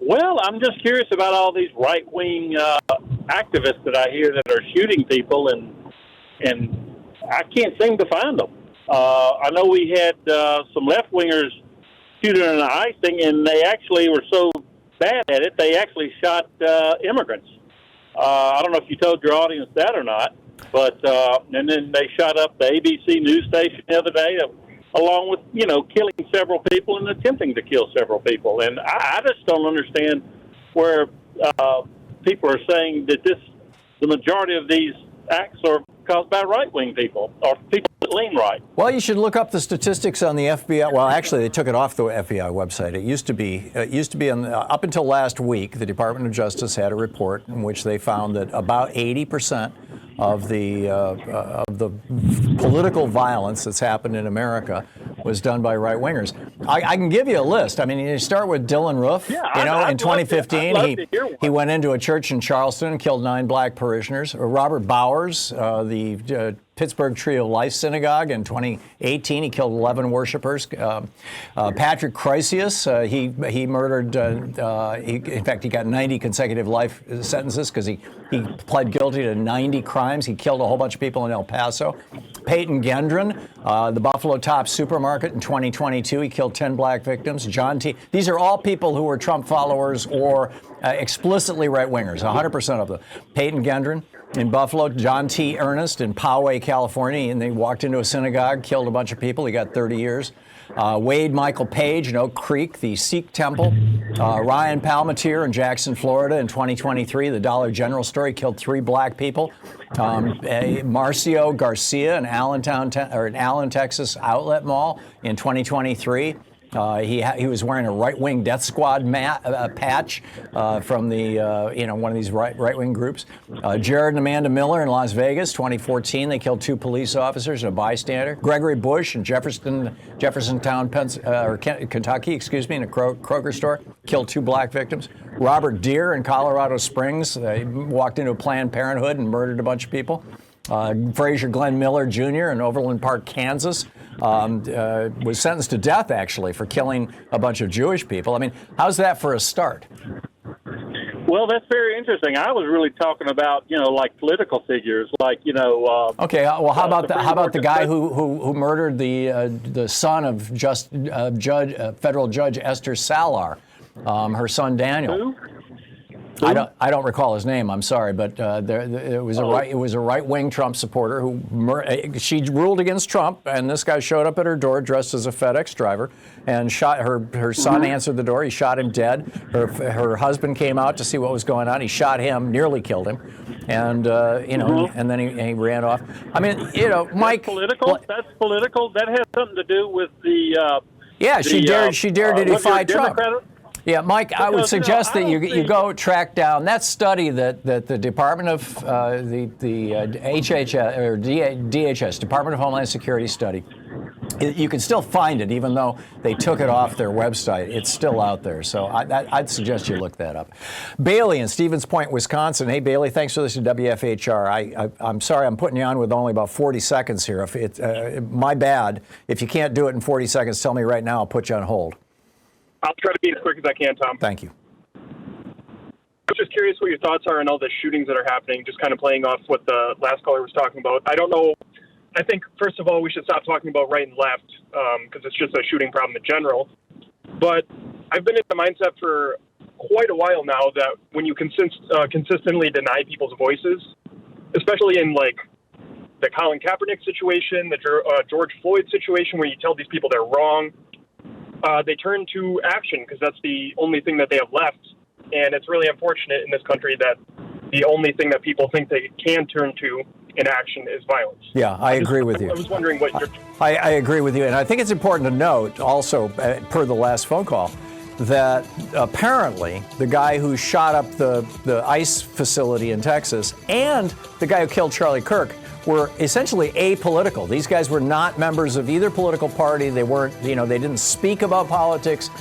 Well, I'm just curious about all these right-wing activists that I hear that are shooting people, and I can't seem to find them. I know we had some left-wingers shooting an icing, and they actually were so bad at it, they actually shot immigrants. I don't know if you told your audience that or not, but and then they shot up the ABC news station the other day, along with, killing several people and attempting to kill several people. And I just don't understand where people are saying that the majority of these acts are caused by right-wing people or people that lean right. Well, you should look up the statistics on the FBI. Well, actually, they took it off the FBI website. It used to be up until last week, the Department of Justice had a report in which they found that about 80% of the political violence that's happened in America was done by right-wingers. I can give you a list. I mean, you start with Dylan Roof. Yeah, in 2015, he went into a church in Charleston and killed 9 black parishioners. Robert Bowers, the Pittsburgh Tree of Life Synagogue in 2018, he killed 11 worshipers. Patrick Chrysius, he murdered, in fact, he got 90 consecutive life sentences because he pled guilty to 90 crimes. He killed a whole bunch of people in El Paso. Peyton Gendron, the Buffalo Top Supermarket in 2022, he killed 10 black victims. John T. These are all people who were Trump followers or explicitly right-wingers, 100% of them. Peyton Gendron in Buffalo, John T. Ernest in Poway, California, and they walked into a synagogue, killed a bunch of people. He got 30 years. Wade Michael Page in Oak Creek, the Sikh Temple. Ryan Palmatier in Jackson, Florida in 2023, the Dollar General store, he killed 3 black people. Marcio Garcia in Allen, Texas Outlet Mall in 2023. He was wearing a right-wing death squad patch from the one of these right-wing groups. Jared and Amanda Miller in Las Vegas, 2014, they killed 2 police officers and a bystander. Gregory Bush in Jeffersontown, Kentucky, in a Kroger store, killed 2 black victims. Robert Deere in Colorado Springs, walked into a Planned Parenthood and murdered a bunch of people. Frazier Glenn Miller Jr. in Overland Park, Kansas, was sentenced to death, actually, for killing a bunch of Jewish people. I mean, how's that for a start? Well, that's very interesting. I was really talking about, like political figures, like, Okay, well, how about the guy who murdered the son of federal judge Esther Salar, her son Daniel? Who? I don't recall his name. I'm sorry, but it was a right-wing Trump supporter who she ruled against Trump, and this guy showed up at her door dressed as a FedEx driver and shot her. Her son answered the door. He shot him dead. Her husband came out to see what was going on. He shot him, nearly killed him, and and then he ran off. I mean, Mike. That's political. That's political. That has something to do with the. She dared to defy Trump. Yeah, Mike, I would suggest that you go track down that study that the Department of the HHS or DHS, Department of Homeland Security study. You can still find it, even though they took it off their website. It's still out there, so I'd suggest you look that up. Bailey in Stevens Point, Wisconsin. Hey, Bailey, thanks for listening to WFHR. I'm sorry I'm putting you on with only about 40 seconds here. If my bad. If you can't do it in 40 seconds, tell me right now. I'll put you on hold. I'll try to be as quick as I can, Tom. Thank you. I was just curious what your thoughts are on all the shootings that are happening, just kind of playing off what the last caller was talking about. I don't know. I think, first of all, we should stop talking about right and left because it's just a shooting problem in general. But I've been in the mindset for quite a while now that when you consistently deny people's voices, especially in, like, the Colin Kaepernick situation, the George Floyd situation, where you tell these people they're wrong, they turn to action because that's the only thing that they have left. And it's really unfortunate in this country that the only thing that people think they can turn to in action is violence. Yeah, I agree with you. I was wondering what your... I agree with you. And I think it's important to note also, per the last phone call, that apparently the guy who shot up the ICE facility in Texas and the guy who killed Charlie Kirk were essentially apolitical. These guys were not members of either political party. They weren't, they didn't speak about politics.